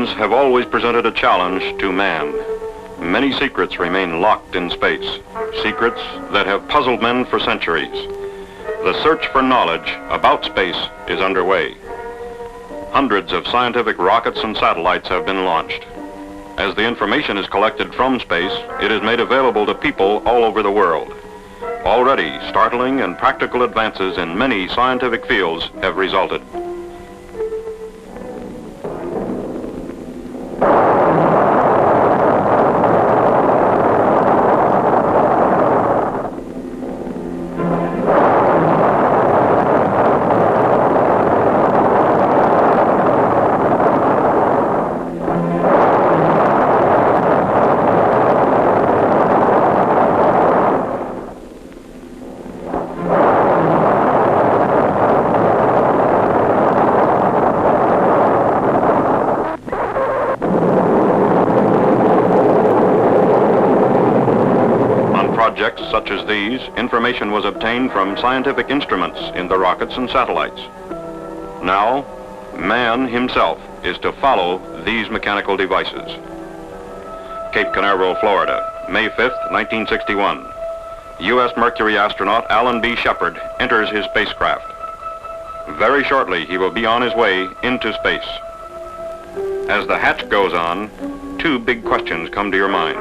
oceans have always presented a challenge to man. Many secrets remain locked in space, secrets that have puzzled men for centuries. The search for knowledge about space is underway. Hundreds of scientific rockets and satellites have been launched. As the information is collected from space, it is made available to people all over the world. Already, startling and practical advances in many scientific fields have resulted. Projects such as these, information was obtained from scientific instruments in the rockets and satellites. Now, man himself is to follow these mechanical devices. Cape Canaveral, Florida, May 5th, 1961. U.S. Mercury astronaut Alan B. Shepard enters his spacecraft. Very shortly, he will be on his way into space. As the hatch goes on, two big questions come to your mind.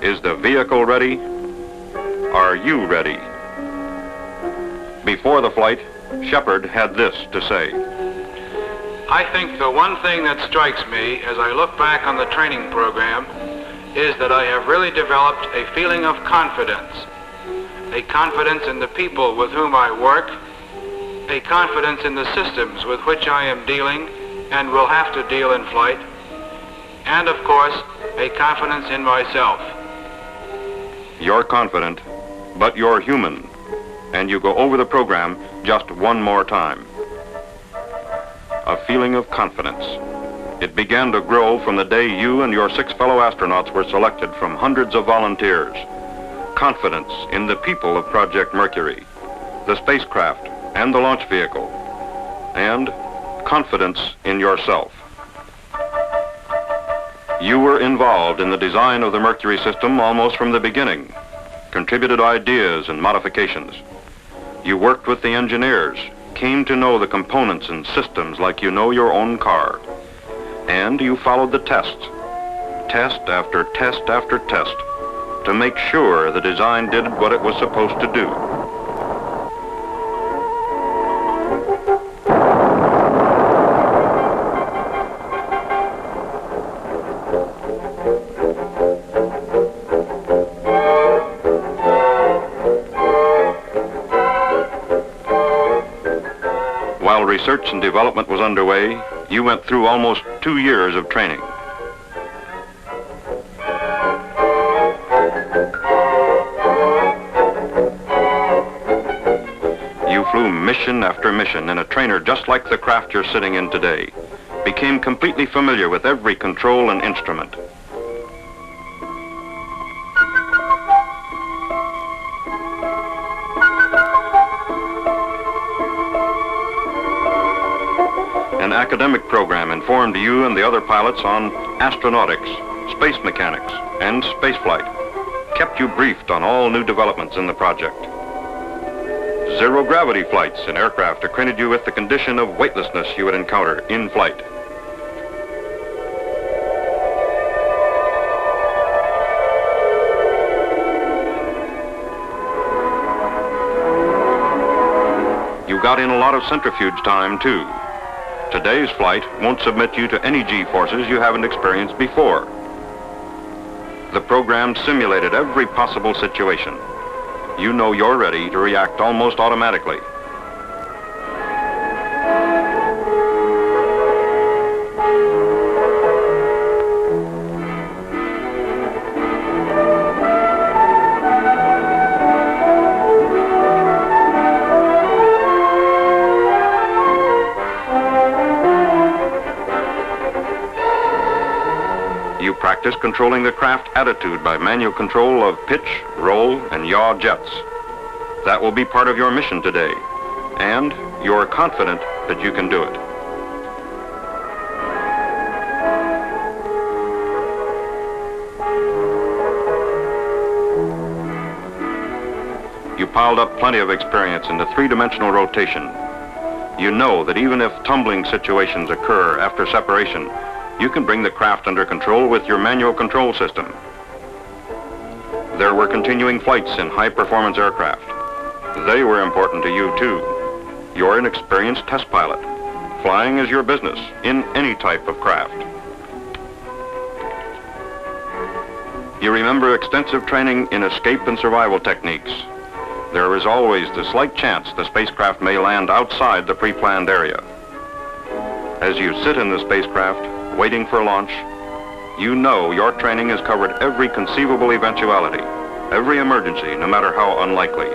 Is the vehicle ready? Are you ready? Before the flight, Shepard had this to say. I think the one thing that strikes me as I look back on the training program is that I have really developed a feeling of confidence. A confidence in the people with whom I work, a confidence in the systems with which I am dealing and will have to deal in flight, and of course, a confidence in myself. You're confident, but you're human, and you go over the program just one more time. A feeling of confidence. It began to grow from the day you and your 6 fellow astronauts were selected from hundreds of volunteers. Confidence in the people of Project Mercury, the spacecraft and the launch vehicle, and confidence in yourself. You were involved in the design of the Mercury system almost from the beginning, contributed ideas and modifications. You worked with the engineers, came to know the components and systems like you know your own car. And you followed the tests, test after test after test, to make sure the design did what it was supposed to do. While research and development was underway, you went through almost 2 years of training. You flew mission after mission in a trainer just like the craft you're sitting in today, became completely familiar with every control and instrument. An academic program informed you and the other pilots on astronautics, space mechanics, and spaceflight, kept you briefed on all new developments in the project. Zero-gravity flights in aircraft acquainted you with the condition of weightlessness you would encounter in flight. You got in a lot of centrifuge time, too. Today's flight won't submit you to any G-forces you haven't experienced before. The program simulated every possible situation. You know you're ready to react almost automatically. You practice controlling the craft attitude by manual control of pitch, roll, and yaw jets. That will be part of your mission today, and you're confident that you can do it. piled up plenty of experience into three-dimensional rotation. You know that even if tumbling situations occur after separation, you can bring the craft under control with your manual control system. There were continuing flights in high-performance aircraft. They were important to you, too. You're an experienced test pilot. Flying is your business in any type of craft. You remember extensive training in escape and survival techniques. There is always the slight chance the spacecraft may land outside the pre-planned area. As you sit in the spacecraft, waiting for launch, you know your training has covered every conceivable eventuality, every emergency, no matter how unlikely.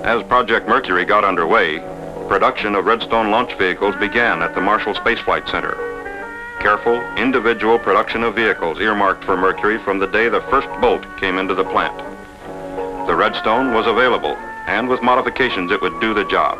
As Project Mercury got underway, production of Redstone launch vehicles began at the Marshall Space Flight Center. Careful, individual production of vehicles earmarked for Mercury from the day the first bolt came into the plant. The Redstone was available, and with modifications it would do the job.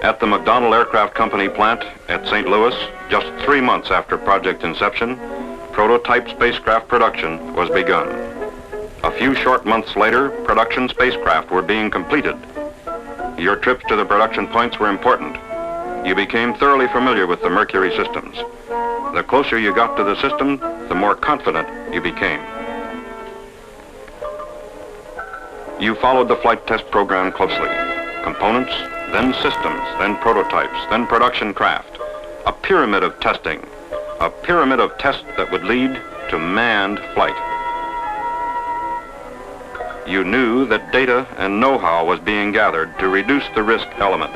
At the McDonnell Aircraft Company plant at St. Louis, just 3 months after project inception, prototype spacecraft production was begun. A few short months later, production spacecraft were being completed. Your trips to the production points were important. You became thoroughly familiar with the Mercury systems. The closer you got to the system, the more confident you became. You followed the flight test program closely. Components, then systems, then prototypes, then production craft. A pyramid of testing. A pyramid of tests that would lead to manned flight. You knew that data and know-how was being gathered to reduce the risk element.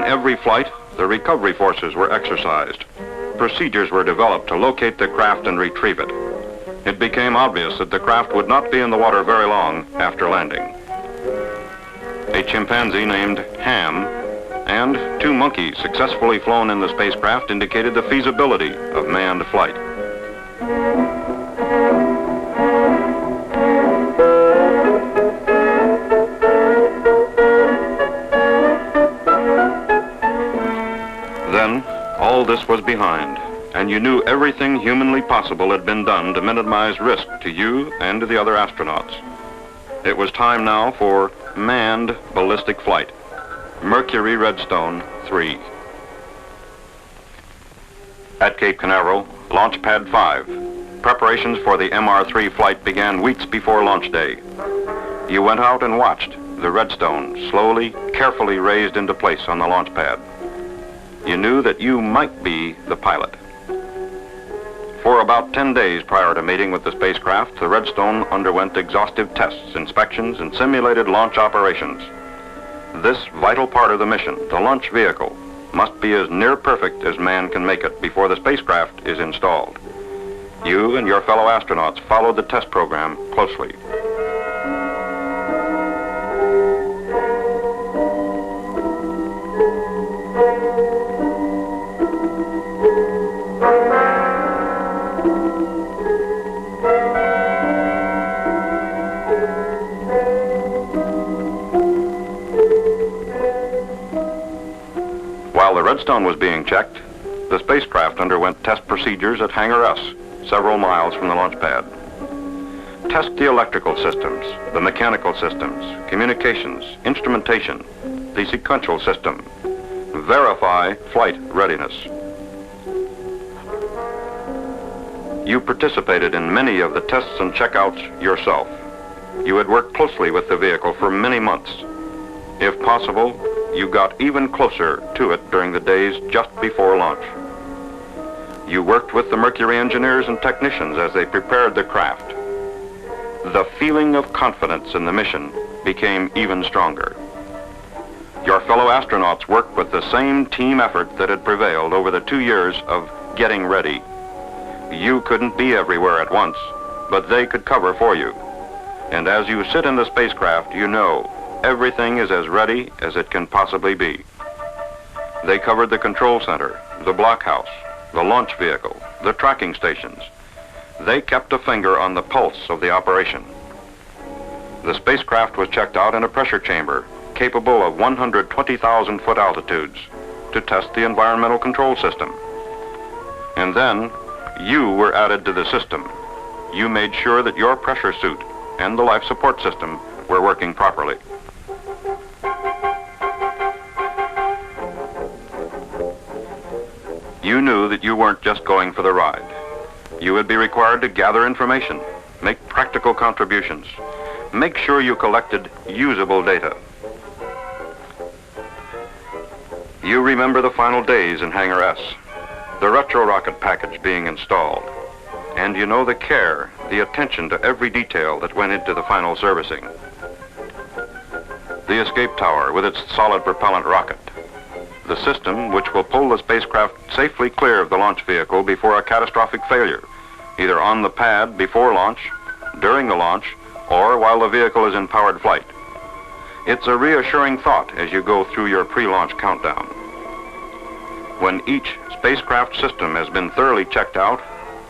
Every flight, the recovery forces were exercised. Procedures were developed to locate the craft and retrieve it. It became obvious that the craft would not be in the water very long after landing. A chimpanzee named Ham and 2 monkeys successfully flown in the spacecraft indicated the feasibility of manned flight. Then, all this was behind, and you knew everything humanly possible had been done to minimize risk to you and to the other astronauts. It was time now for manned ballistic flight. Mercury Redstone 3. At Cape Canaveral, Launch Pad 5. Preparations for the MR3 flight began weeks before launch day. You went out and watched the Redstone slowly, carefully raised into place on the launch pad. You knew that you might be the pilot. For about 10 days prior to meeting with the spacecraft, the Redstone underwent exhaustive tests, inspections, and simulated launch operations. This vital part of the mission, the launch vehicle, must be as near perfect as man can make it before the spacecraft is installed. You and your fellow astronauts followed the test program closely. While the Redstone was being checked, the spacecraft underwent test procedures at Hangar S, several miles from the launch pad. Test the electrical systems, the mechanical systems, communications, instrumentation, the sequential system. Verify flight readiness. You participated in many of the tests and checkouts yourself. You had worked closely with the vehicle for many months. If possible, you got even closer to it during the days just before launch. You worked with the Mercury engineers and technicians as they prepared the craft. The feeling of confidence in the mission became even stronger. Your fellow astronauts worked with the same team effort that had prevailed over the 2 years of getting ready. You couldn't be everywhere at once, but they could cover for you. And as you sit in the spacecraft, you know everything is as ready as it can possibly be. They covered the control center, the blockhouse, the launch vehicle, the tracking stations. They kept a finger on the pulse of the operation. The spacecraft was checked out in a pressure chamber capable of 120,000 foot altitudes to test the environmental control system. And then you were added to the system. You made sure that your pressure suit and the life support system were working properly. You knew that you weren't just going for the ride. You would be required to gather information, make practical contributions, make sure you collected usable data. You remember the final days in Hangar S, the retro rocket package being installed, and you know the care, the attention to every detail that went into the final servicing. The escape tower with its solid propellant rocket, the system which will pull the spacecraft safely clear of the launch vehicle before a catastrophic failure, either on the pad before launch, during the launch, or while the vehicle is in powered flight. It's a reassuring thought as you go through your pre-launch countdown. When each spacecraft system has been thoroughly checked out,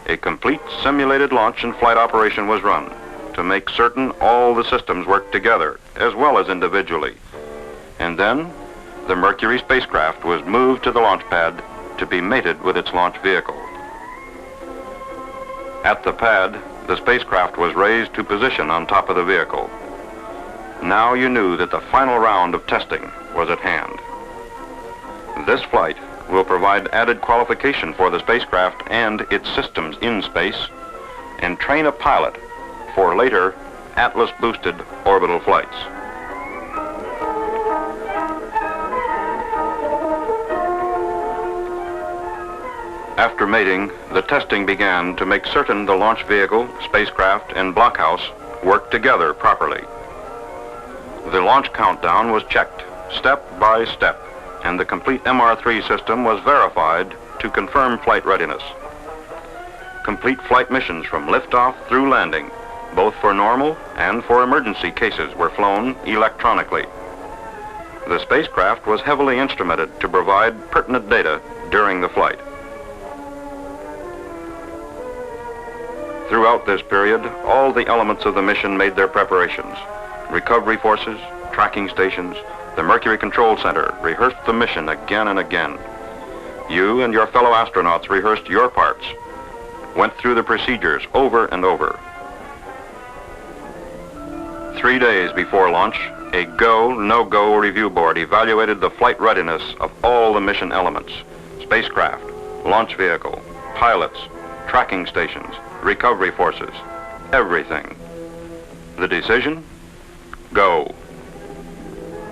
a complete simulated launch and flight operation was run to make certain all the systems work together as well as individually. And then the Mercury spacecraft was moved to the launch pad to be mated with its launch vehicle. At the pad, the spacecraft was raised to position on top of the vehicle. Now you knew that the final round of testing was at hand. This flight will provide added qualification for the spacecraft and its systems in space and train a pilot for later Atlas-boosted orbital flights. After mating, the testing began to make certain the launch vehicle, spacecraft, and blockhouse worked together properly. The launch countdown was checked step by step, and the complete MR3 system was verified to confirm flight readiness. Complete flight missions from liftoff through landing, both for normal and for emergency cases, were flown electronically. The spacecraft was heavily instrumented to provide pertinent data during the flight. Throughout this period, all the elements of the mission made their preparations. Recovery forces, tracking stations, the Mercury Control Center rehearsed the mission again and again. You and your fellow astronauts rehearsed your parts, went through the procedures over and over. 3 days before launch, a go, no-go review board evaluated the flight readiness of all the mission elements: spacecraft, launch vehicle, pilots, tracking stations, recovery forces, everything. The decision? Go.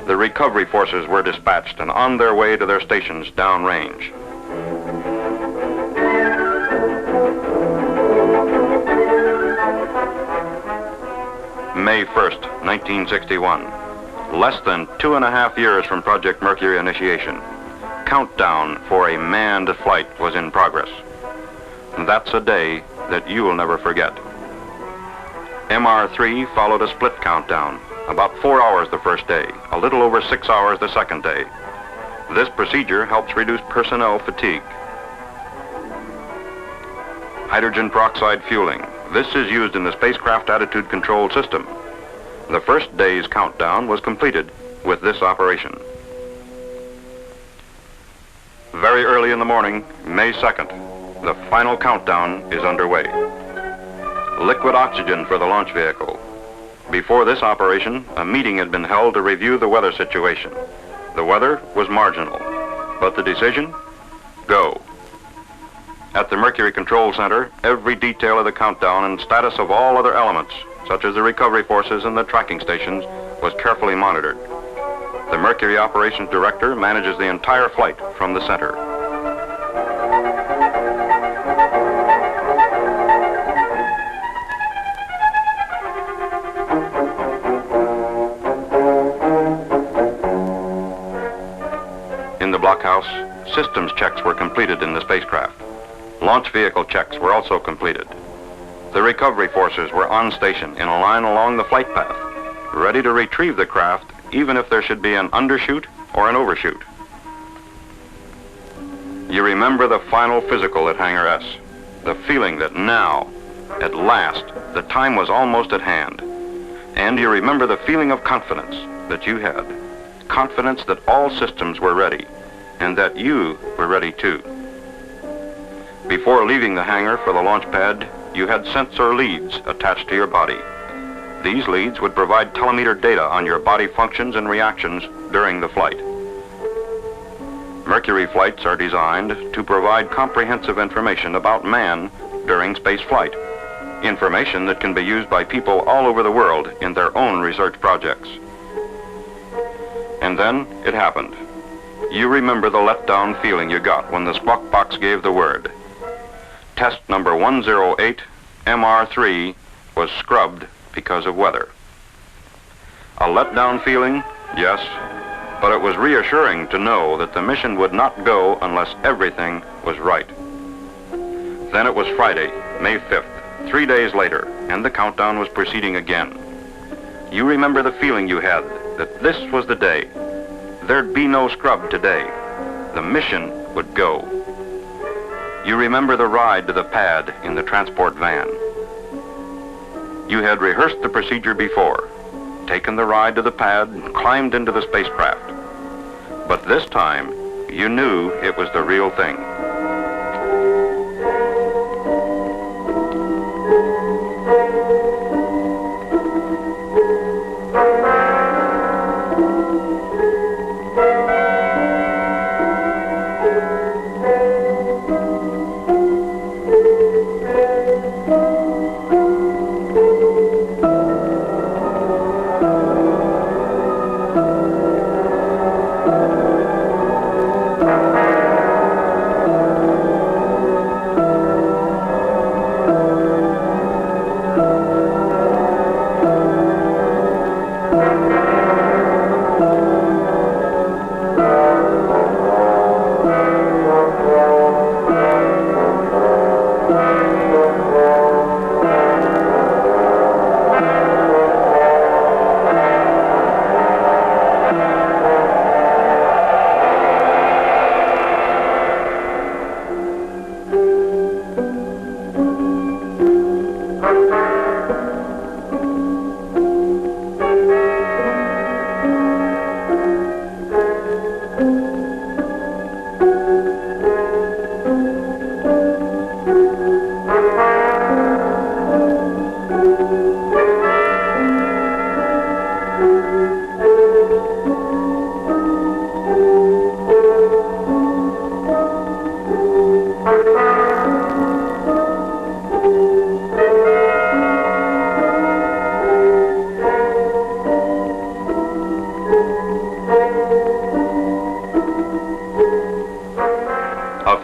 The recovery forces were dispatched and on their way to their stations downrange. May 1st, 1961. Less than 2.5 years from Project Mercury initiation. Countdown for a manned flight was in progress. That's a day that you will never forget. MR3 followed a split countdown, about 4 hours the first day, a little over 6 hours the second day. This procedure helps reduce personnel fatigue. Hydrogen peroxide fueling. This is used in the spacecraft attitude control system. The first day's countdown was completed with this operation. Very early in the morning, May 2nd, the final countdown is underway. Liquid oxygen for the launch vehicle. Before this operation, a meeting had been held to review the weather situation. The weather was marginal, but the decision? Go. At the Mercury Control Center, every detail of the countdown and status of all other elements, such as the recovery forces and the tracking stations, was carefully monitored. The Mercury Operations Director manages the entire flight from the center. In the blockhouse, systems checks were completed in the spacecraft. Launch vehicle checks were also completed. The recovery forces were on station in a line along the flight path, ready to retrieve the craft even if there should be an undershoot or an overshoot. You remember the final physical at Hangar S, the feeling that now, at last, the time was almost at hand. And you remember the feeling of confidence that you had, confidence that all systems were ready, and that you were ready too. Before leaving the hangar for the launch pad, you had sensor leads attached to your body. These leads would provide telemeter data on your body functions and reactions during the flight. Mercury flights are designed to provide comprehensive information about man during space flight, information that can be used by people all over the world in their own research projects. And then it happened. You remember the letdown feeling you got when the squawk box gave the word. Test number 108, MR3, was scrubbed because of weather. A letdown feeling? Yes, but it was reassuring to know that the mission would not go unless everything was right. Then it was Friday, May 5th, 3 days later, and the countdown was proceeding again. You remember the feeling you had that this was the day. There'd be no scrub today. The mission would go. You remember the ride to the pad in the transport van. You had rehearsed the procedure before, taken the ride to the pad, and climbed into the spacecraft. But this time, you knew it was the real thing.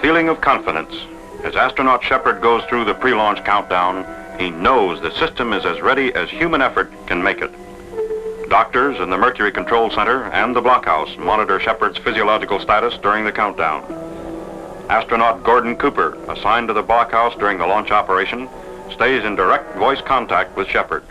Feeling of confidence. As astronaut Shepard goes through the pre-launch countdown, he knows the system is as ready as human effort can make it. Doctors in the Mercury Control Center and the blockhouse monitor Shepard's physiological status during the countdown. Astronaut Gordon Cooper, assigned to the blockhouse during the launch operation, stays in direct voice contact with Shepard.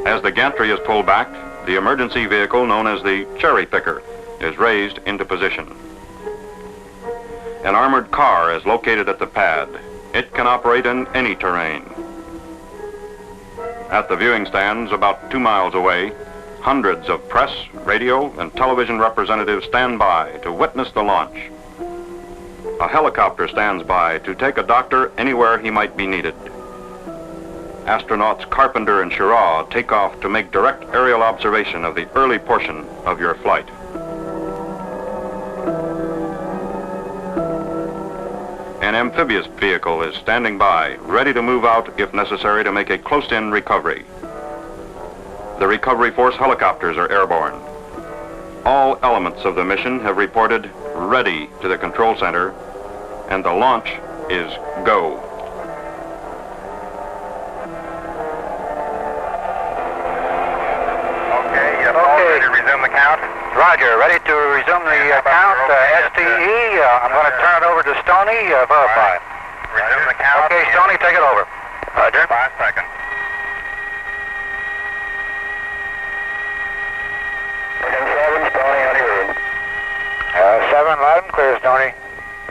As the gantry is pulled back, the emergency vehicle known as the cherry picker is raised into position. An armored car is located at the pad. It can operate in any terrain. At the viewing stands about 2 miles away, hundreds of press, radio, and television representatives stand by to witness the launch. A helicopter stands by to take a doctor anywhere he might be needed. astronauts Carpenter and Schirra take off to make direct aerial observation of the early portion of your flight. An amphibious vehicle is standing by, ready to move out if necessary to make a close-in recovery. The recovery force helicopters are airborne. All elements of the mission have reported ready to the control center, and the launch is go. Okay, ready to resume the count? Roger, ready to resume the count, STE. I'm going to turn it over to Stoney, verify. Resume the count. Okay, Stoney, take it over. Roger. 5 seconds. Seven, Stoney, on your room. 7, loud and clear, Stoney.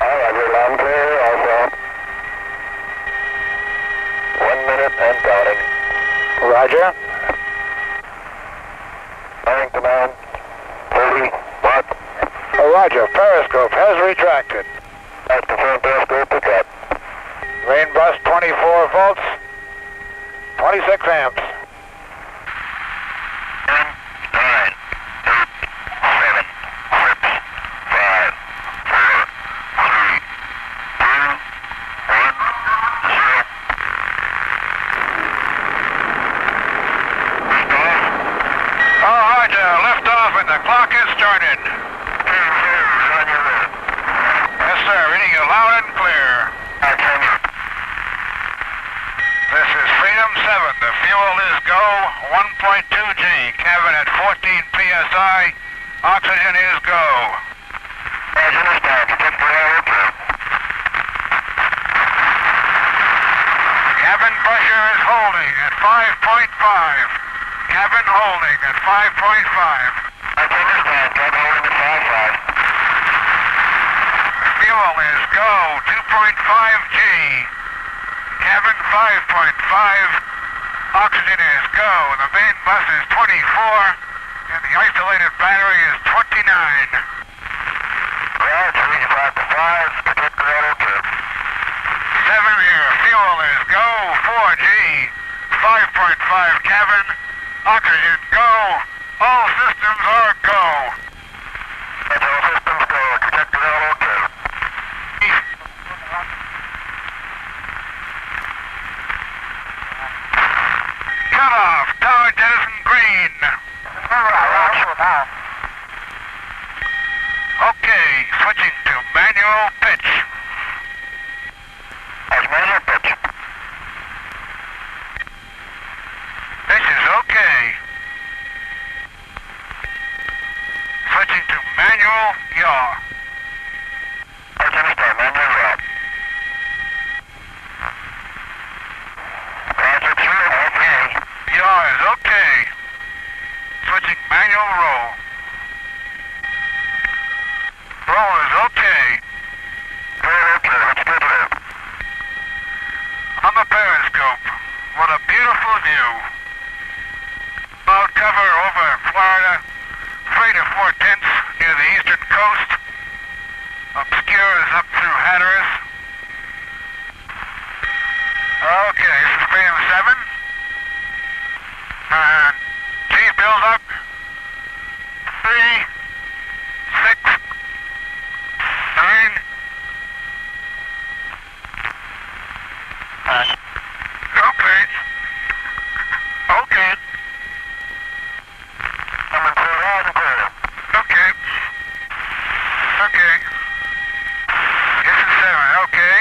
Roger, loud and clear, also. 1 minute and counting. Roger. Bearing command. 30, what? Roger, periscope has retracted. That's confirmed periscope pickup. Main bus 24 volts, 26 amps. 10, 9, 8, 7, 6, 5, 4, 3, 2, 1, 0. All right, lift off and the clock has started. Yes, sir, reading you loud and clear. This is Freedom 7. The fuel is go, 1.2 G. Cabin at 14 PSI. Oxygen is go. Cabin pressure is holding at 5.5. Cabin holding at 5.5. Fuel is go, 2.5 G. Cabin 5.5. Oxygen is go. The main bus is 24, and the isolated battery is 29. Well, 3, 5 to 5, particular auto trip. 7 here. Fuel is go, 4 G. 5.5 cabin. Oxygen go. All systems are go. That's all systems go, particular auto trip. Cut off. Tower jettison green. Okay, switching to manual pitch. That's manual pitch. Pitch is okay. Switching to manual yaw. That's understand, manual yaw. Roger, 2, okay. Yaw is okay. Switching manual roll. Roll is okay. Very okay, let's go to it. On the periscope, what a beautiful view. Cloud cover over Florida, 3 to 4/10 near the eastern coast. Obscures up through Hatteras. Okay, this is Freedom 7. And G build up. 3, 6, 9. Okay. Okay. Coming through loud and clear. Okay. Okay. This is 7. Okay.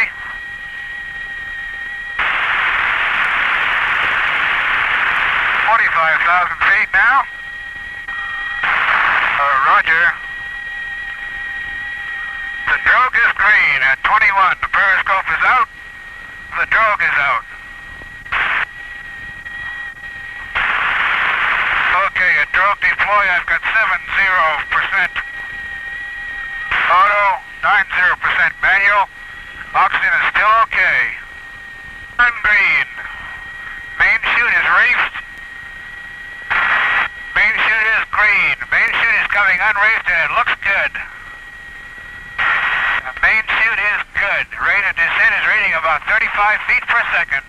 25,000 feet now. Roger. The drogue is green at 21. The periscope is out. The drogue is out. Okay, at drogue deploy, I've got 70%. Auto, 90% manual. Oxygen is still okay. Turn green. Main chute is raced. Main chute is green. Main chute is coming unraced and it looks good. The main chute is good. Rate of descent is reading about 35 feet per second.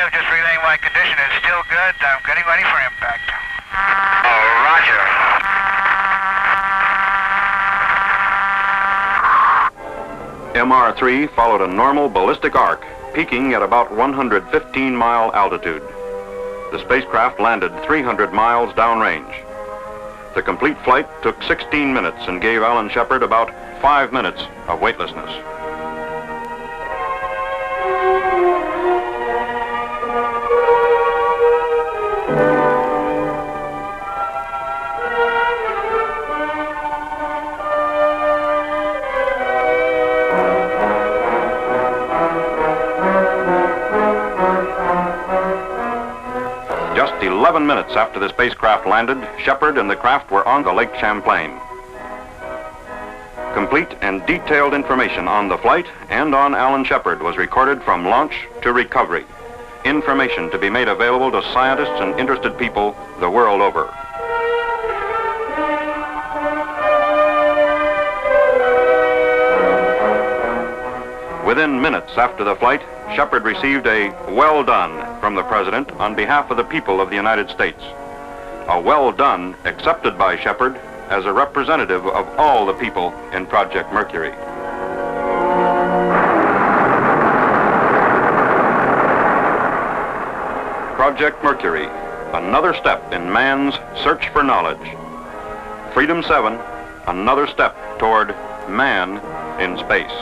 Williams, just relaying my condition is still good. I'm getting ready for impact. Oh, roger. MR3 followed a normal ballistic arc, peaking at about 115-mile altitude. The spacecraft landed 300 miles downrange. The complete flight took 16 minutes and gave Alan Shepard about 5 minutes of weightlessness. Just 11 minutes after the spacecraft landed, Shepard and the craft were on the Lake Champlain. Complete and detailed information on the flight and on Alan Shepard was recorded from launch to recovery. Information to be made available to scientists and interested people the world over. Within minutes after the flight, Shepard received a "well done" from the President on behalf of the people of the United States. A "well done" accepted by Shepard as a representative of all the people in Project Mercury. Project Mercury, another step in man's search for knowledge. Freedom 7, another step toward man in space.